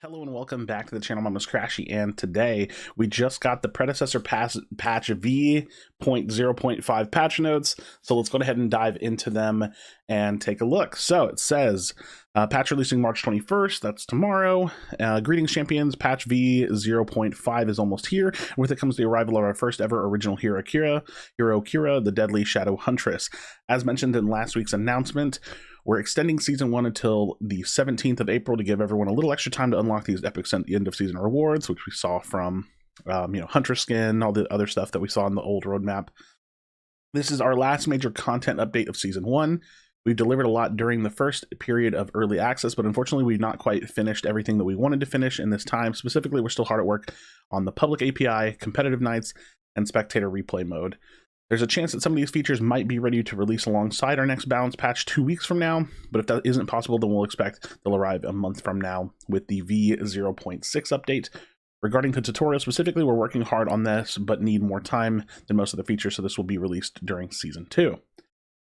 Hello and welcome back to the channel. My name is Krashy, and today we just got the Predecessor patch v0.5 patch notes. So let's go ahead and dive into them and take a look. So it says patch releasing March 21st. That's tomorrow. Greetings, champions. Patch v0.5 is almost here. With it comes the arrival of our first ever original hero, Kira, the Deadly Shadow Huntress. As mentioned in last week's announcement, we're extending Season 1 until the 17th of April to give everyone a little extra time to unlock these epic end of season rewards, which we saw from, Hunter skin, all the other stuff that we saw in the old roadmap. This is our last major content update of Season 1. We've delivered a lot during the first period of early access, but unfortunately we've not quite finished everything that we wanted to finish in this time. Specifically, we're still hard at work on the public API, competitive nights, and spectator replay mode. There's a chance that some of these features might be ready to release alongside our next balance patch 2 weeks from now, but if that isn't possible, then we'll expect they'll arrive a month from now with the v0.6 update. Regarding the tutorial specifically, we're working hard on this, but need more time than most of the features, so this will be released during Season 2.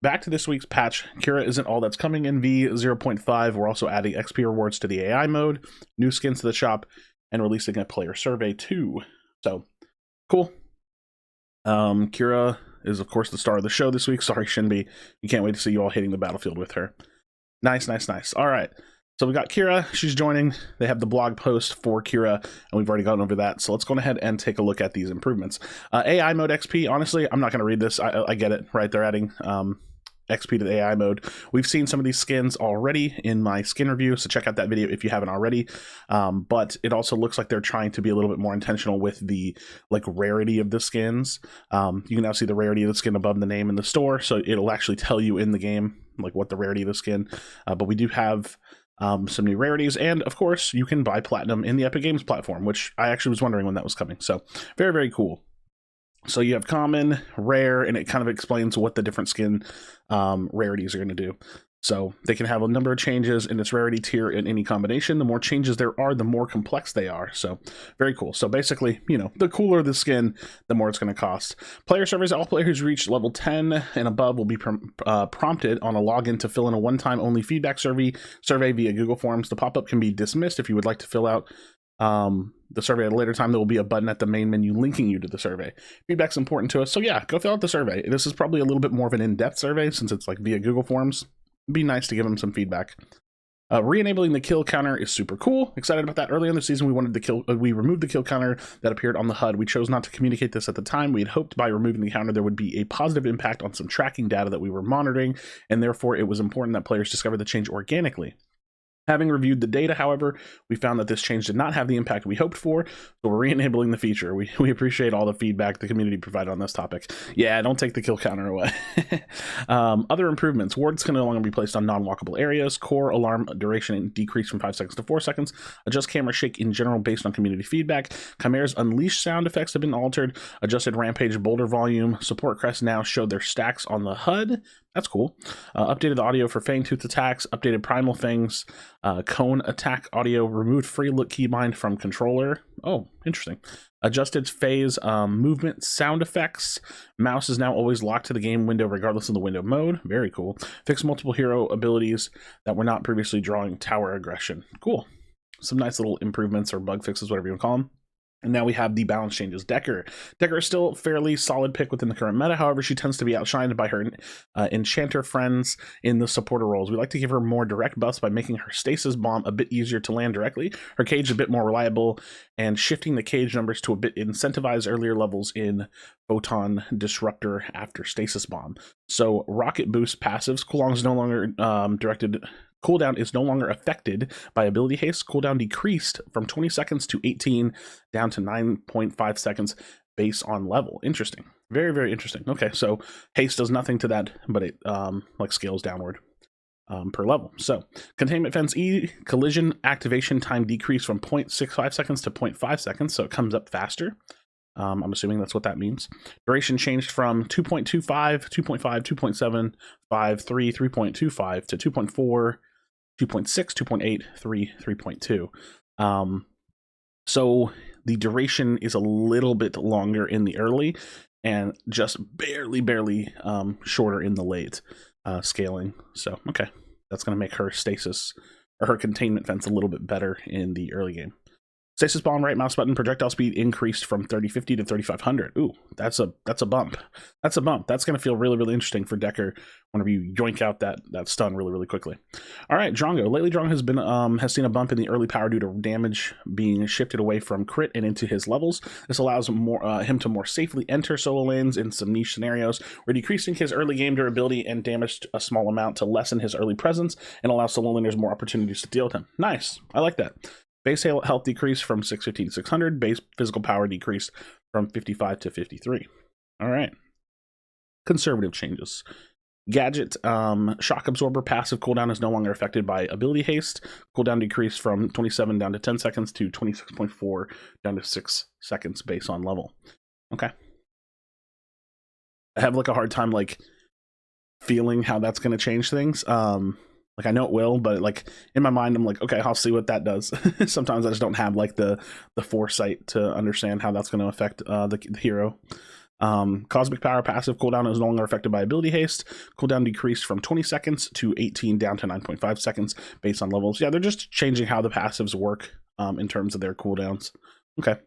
Back to this week's patch, Kira isn't all that's coming in v0.5. We're also adding XP rewards to the AI mode, new skins to the shop, and releasing a player survey too. So, cool. Kira is, of course, the star of the show this week. Sorry, Shinbi. You can't wait to see you all hitting the battlefield with her. Nice. All right. So we got Kira. She's joining. They have the blog post for Kira, and we've already gone over that. So let's go ahead and take a look at these improvements. AI mode XP, honestly, I'm not going to read this. I get it, right? They're adding XP to the AI mode. We've seen some of these skins already in my skin review, so check out that video if you haven't already. But it also looks like they're trying to be a little bit more intentional with the rarity of the skins. You can now see the rarity of the skin above the name in the store, so it'll actually tell you in the game what the rarity of the skin. But we do have some new rarities, and of course you can buy platinum in the Epic Games platform, which I actually was wondering when that was coming. So very cool. So you have common, rare, and it kind of explains what the different skin rarities are going to do. So they can have a number of changes in its rarity tier in any combination. The more changes there are, the more complex they are. So very cool. So basically, the cooler the skin, the more it's going to cost. Player surveys. All players who reach level 10 and above will be prompted on a login to fill in a one-time only feedback survey via Google Forms. The pop-up can be dismissed if you would like to fill out the survey at a later time. There will be a button at the main menu linking you to the survey. Feedback's important to us, so yeah, go fill out the survey. This is probably a little bit more of an in-depth survey since it's via Google Forms. It'd be nice to give them some feedback. Re-enabling the kill counter is super cool. Excited about that. Early in the season, we removed the kill counter that appeared on the HUD. We chose not to communicate this at the time. We had hoped by removing the counter there would be a positive impact on some tracking data that we were monitoring, and therefore it was important that players discover the change organically. Having reviewed the data, however, we found that this change did not have the impact we hoped for, so we're re-enabling the feature. We appreciate all the feedback the community provided on this topic. Yeah, don't take the kill counter away. Other improvements. Wards can no longer be placed on non-walkable areas. Core alarm duration decreased from 5 seconds to 4 seconds. Adjust camera shake in general based on community feedback. Chimera's Unleash sound effects have been altered. Adjusted Rampage boulder volume. Support crests now show their stacks on the HUD. That's cool. Updated the audio for Fangtooth attacks, updated Primal Fangs, Cone attack audio, removed free look keybind from controller. Oh, interesting. Adjusted phase movement sound effects. Mouse is now always locked to the game window regardless of the window mode. Very cool. Fixed multiple hero abilities that were not previously drawing tower aggression. Cool. Some nice little improvements or bug fixes, whatever you want to call them. And now we have the balance changes. Decker is still a fairly solid pick within the current meta. However, she tends to be outshined by her enchanter friends in the supporter roles. We like to give her more direct buffs by making her stasis bomb a bit easier to land directly, her cage a bit more reliable, and shifting the cage numbers to a bit incentivize earlier levels in Photon Disruptor after stasis bomb. So rocket boost passives, cooldown is no longer Cooldown is no longer affected by ability haste. Cooldown decreased from 20 seconds to 18 down to 9.5 seconds based on level. Interesting. Very interesting. Okay, so haste does nothing to that, but it scales downward per level. So containment fence E, collision activation time decreased from 0.65 seconds to 0.5 seconds, so it comes up faster. I'm assuming that's what that means. Duration changed from 2.25, 2.5, 2.7, 5, 3, 3.25 to 2.4, 2.6, 2.8, 3, 3.2. So the duration is a little bit longer in the early and just barely shorter in the late scaling. So, okay, that's going to make her stasis or her containment fence a little bit better in the early game. Stasis bomb, right mouse button, projectile speed increased from 3050 to 3500. Ooh, that's a bump. That's a bump. That's going to feel really, really interesting for Decker whenever you yoink out that stun really, really quickly. All right, Drongo. Lately, Drongo has seen a bump in the early power due to damage being shifted away from crit and into his levels. This allows him to more safely enter solo lanes in some niche scenarios, where decreasing his early game durability and damage a small amount to lessen his early presence and allow solo laners more opportunities to deal with him. Nice. I like that. Base health decreased from 650 to 600. Base physical power decreased from 55 to 53. All right. Conservative changes. Gadget, shock absorber passive cooldown is no longer affected by ability haste. Cooldown decreased from 27 down to 10 seconds to 26.4 down to 6 seconds based on level. Okay. I have like a hard time like feeling how that's going to change things. Like I know it will, but like in my mind, I'm like, okay, I'll see what that does. Sometimes I just don't have like the foresight to understand how that's going to affect the hero. Cosmic power passive cooldown is no longer affected by ability haste. Cooldown decreased from 20 seconds to 18 down to 9.5 seconds based on levels. Yeah, they're just changing how the passives work in terms of their cooldowns. Okay.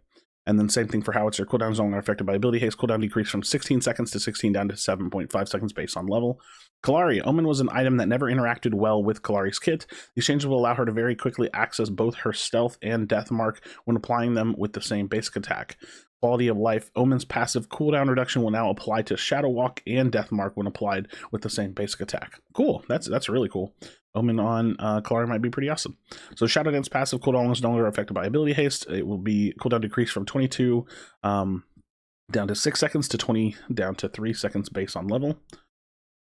And then same thing for howitzer. Cooldown is no longer affected by ability haste. Cooldown decreased from 16 seconds to 16 down to 7.5 seconds based on level. Kallari. Omen was an item that never interacted well with Kallari's kit. These changes will allow her to very quickly access both her stealth and death mark when applying them with the same basic attack. Quality of life. Omen's passive cooldown reduction will now apply to Shadow Walk and Death Mark when applied with the same basic attack. Cool. That's really cool. Omen on Kallari might be pretty awesome. So Shadow Dance passive cooldown is no longer affected by ability haste. It will be cooldown decreased from 22 down to 6 seconds to 20 down to 3 seconds based on level.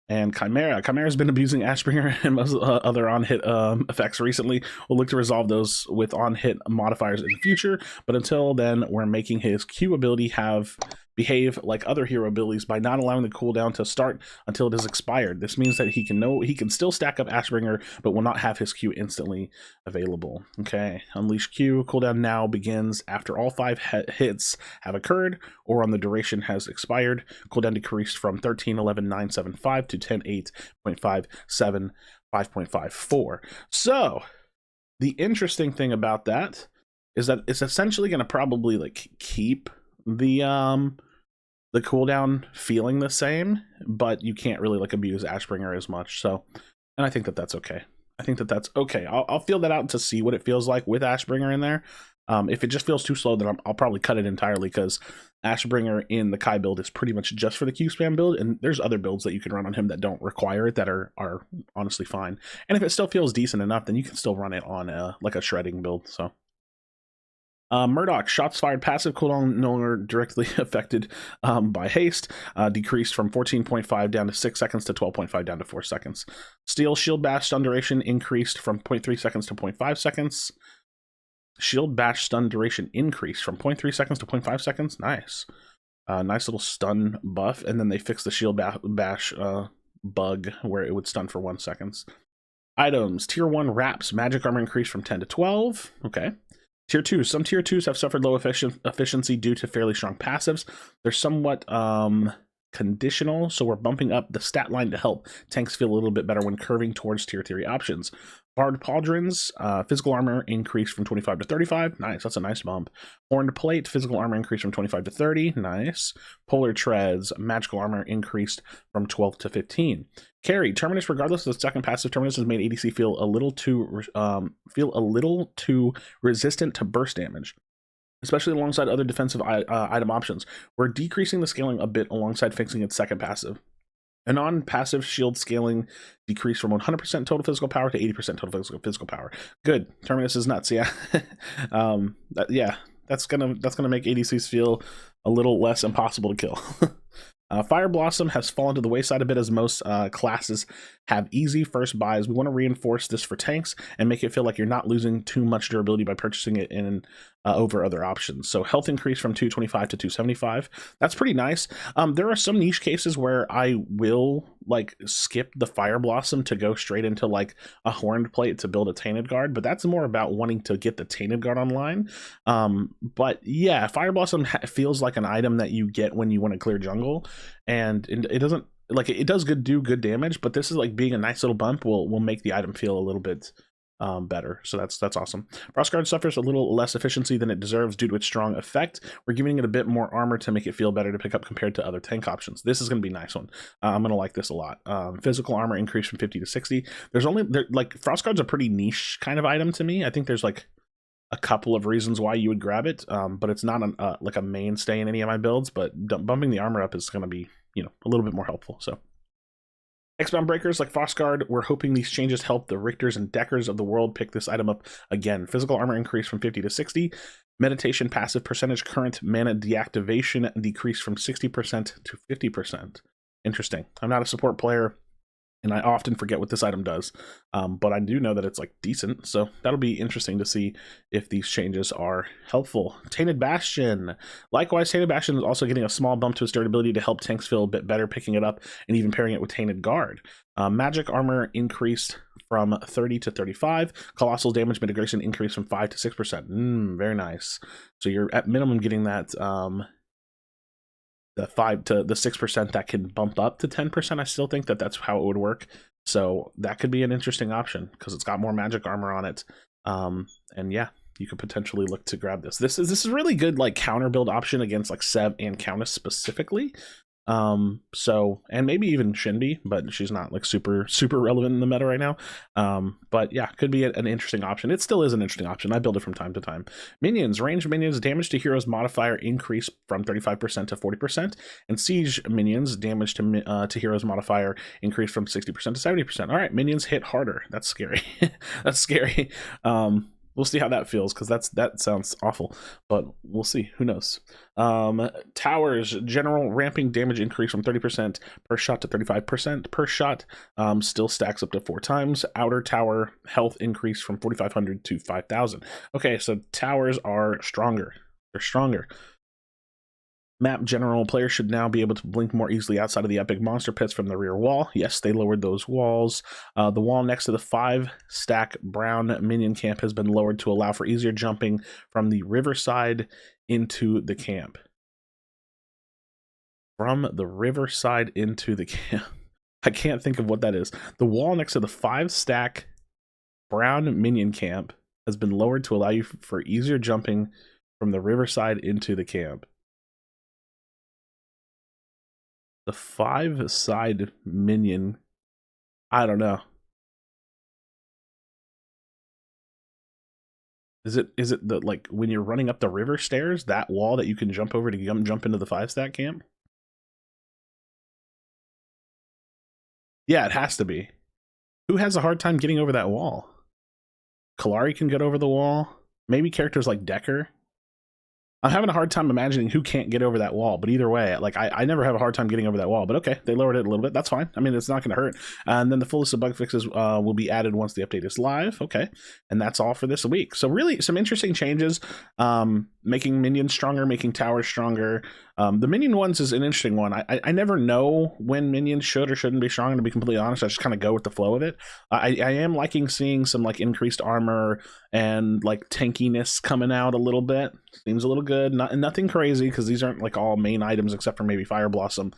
And Chimera. Chimera's been abusing Ashbringer and most other on-hit effects recently. We'll look to resolve those with on-hit modifiers in the future, but until then, we're making his Q ability behave like other hero abilities by not allowing the cooldown to start until it is expired. This means that he can still stack up Ashbringer, but will not have his Q instantly available. Okay, Unleash Q. Cooldown now begins after all 5 hits have occurred or on the duration has expired. Cooldown decreased from 13.11.975 to 10.8.57 5.54. So the interesting thing about that is that it's essentially going to probably like keep the cooldown feeling the same, but you can't really like abuse Ashbringer as much. So, and I think that that's okay. I think that that's okay. I'll feel that out to see what it feels like with Ashbringer in there. If it just feels too slow, then I'll probably cut it entirely, because Ashbringer in the Kai build is pretty much just for the Q spam build, and there's other builds that you can run on him that don't require it that are honestly fine. And if it still feels decent enough, then you can still run it on like a shredding build. So. Murdoch, shots fired passive cooldown no longer directly affected by haste, decreased from 14.5 down to 6 seconds to 12.5 down to 4 seconds. Steel shield bash stun duration increased from 0.3 seconds to 0.5 seconds. Shield bash stun duration increased from 0.3 seconds to 0.5 seconds. Nice. Nice little stun buff. And then they fixed the shield bash bug where it would stun for 1 second. Items. Tier 1 wraps. Magic armor increased from 10 to 12. Okay. Tier 2. Some Tier 2s have suffered low efficiency due to fairly strong passives. They're somewhat conditional, so we're bumping up the stat line to help tanks feel a little bit better when curving towards Tier 3 options. Barred Pauldrons, physical armor increased from 25 to 35. Nice, that's a nice bump. Horned Plate, physical armor increased from 25 to 30. Nice. Polar Treads, magical armor increased from 12 to 15. Carry, Terminus, regardless of the second passive, Terminus has made ADC feel a little too resistant to burst damage, especially alongside other defensive item options. We're decreasing the scaling a bit alongside fixing its second passive. A non-passive shield scaling decreased from 100% total physical power to 80% total physical power. Good. Terminus is nuts. Yeah. That's gonna make ADCs feel a little less impossible to kill. Fire Blossom has fallen to the wayside a bit, as most classes have easy first buys. We want to reinforce this for tanks and make it feel like you're not losing too much durability by purchasing it in over other options. So health increase from 225 to 275. That's pretty nice. There are some niche cases where I will like skip the Fire Blossom to go straight into like a Horned Plate to build a Tainted Guard, but that's more about wanting to get the Tainted Guard online. But yeah, Fire Blossom feels like an item that you get when you want to clear jungle, and it doesn't like it does do good damage, but this is like being a nice little bump will make the item feel a little bit better. So that's awesome. Frostguard suffers a little less efficiency than it deserves due to its strong effect. We're giving it a bit more armor to make it feel better to pick up compared to other tank options. This is going to be a nice one. I'm going to like this a lot. Physical armor increase from 50 to 60. There's only like Frostguard's a pretty niche kind of item to me. I think there's like a couple of reasons why you would grab it, but it's not like a mainstay in any of my builds. But bumping the armor up is going to be, you know, a little bit more helpful. So X-bound breakers like Foxgard, we're hoping these changes help the Richters and Deckers of the world pick this item up again. Physical armor increase from 50 to 60. Meditation passive percentage current mana deactivation decreased from 60% to 50%. Interesting. I'm not a support player, and I often forget what this item does, but I do know that it's like decent, so that'll be interesting to see if these changes are helpful. Tainted Bastion. Likewise, Tainted Bastion is also getting a small bump to its durability to help tanks feel a bit better picking it up and even pairing it with Tainted Guard. Magic armor increased from 30 to 35. Colossal damage mitigation increased from 5 to 6%. Very nice. So you're at minimum getting that the 5 to the 6% that can bump up to 10%. I still think that that's how it would work. So that could be an interesting option because it's got more magic armor on it. And yeah, you could potentially look to grab this. This is really good like counter build option against like Sev and Countess specifically. So, and maybe even Shinbi, but she's not like super relevant in the meta right now. But yeah, could be an interesting option. It still is an interesting option. I build it from time to time. Minions, ranged minions, damage to heroes modifier increase from 35% to 40%, and siege minions, damage to heroes modifier increase from 60% to 70%. All right, minions hit harder. That's scary. That's scary. We'll see how that feels, because that sounds awful, but we'll see. Who knows? Towers, general ramping damage increase from 30% per shot to 35% per shot. Still stacks up to 4 times. Outer tower health increase from 4,500 to 5,000. Okay, so towers are stronger. They're stronger. Map general, players should now be able to blink more easily outside of the epic monster pits from the rear wall. Yes, they lowered those walls. The wall next to the 5-stack brown minion camp has been lowered to allow for easier jumping from the riverside into the camp. From the riverside into the camp. I can't think of what that is. The wall next to the 5-stack brown minion camp has been lowered to allow you for easier jumping from the riverside into the camp. The 5-side minion, I don't know. Is it the like when you're running up the river stairs, that wall that you can jump over to jump into the 5-stack camp? Yeah, it has to be. Who has a hard time getting over that wall? Kalari can get over the wall. Maybe characters like Decker. I'm having a hard time imagining who can't get over that wall, but either way, like I never have a hard time getting over that wall, but okay, they lowered it a little bit. That's fine. I mean, it's not going to hurt. And then the full list of bug fixes will be added once the update is live. Okay. And that's all for this week. So really some interesting changes, making minions stronger, making towers stronger. The minion ones is an interesting one. I never know when minions should or shouldn't be strong, to be completely honest. I just kind of go with the flow of it. I am liking seeing some like increased armor and like tankiness coming out a little bit. Seems a little good. Nothing crazy, because these aren't like all main items except for maybe Fire Blossom.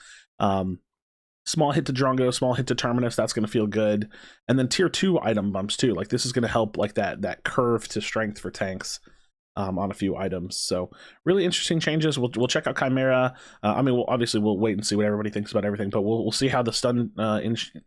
Small hit to Drongo, small hit to Terminus, that's going to feel good. And then tier 2 item bumps too. Like this is going to help like that curve to strength for tanks. On a few items. So really interesting changes. We'll check out Chimera. I mean, we'll wait and see what everybody thinks about everything, but we'll see how the stun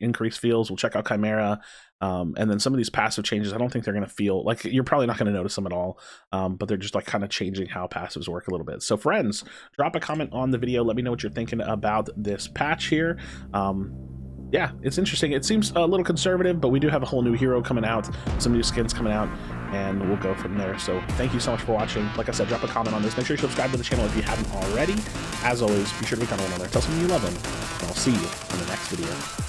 increase feels. We'll check out Chimera. And then some of these passive changes, I don't think they're going to feel like, you're probably not going to notice them at all, but they're just like kind of changing how passives work a little bit. So friends, drop a comment on the video. Let me know what you're thinking about this patch here. Yeah, it's interesting. It seems a little conservative, but we do have a whole new hero coming out, some new skins coming out, and we'll go from there. So thank you so much for watching. Like I said, drop a comment on this. Make sure you subscribe to the channel if you haven't already. As always, be sure to be kind of one on there. Tell someone you love them, and I'll see you in the next video.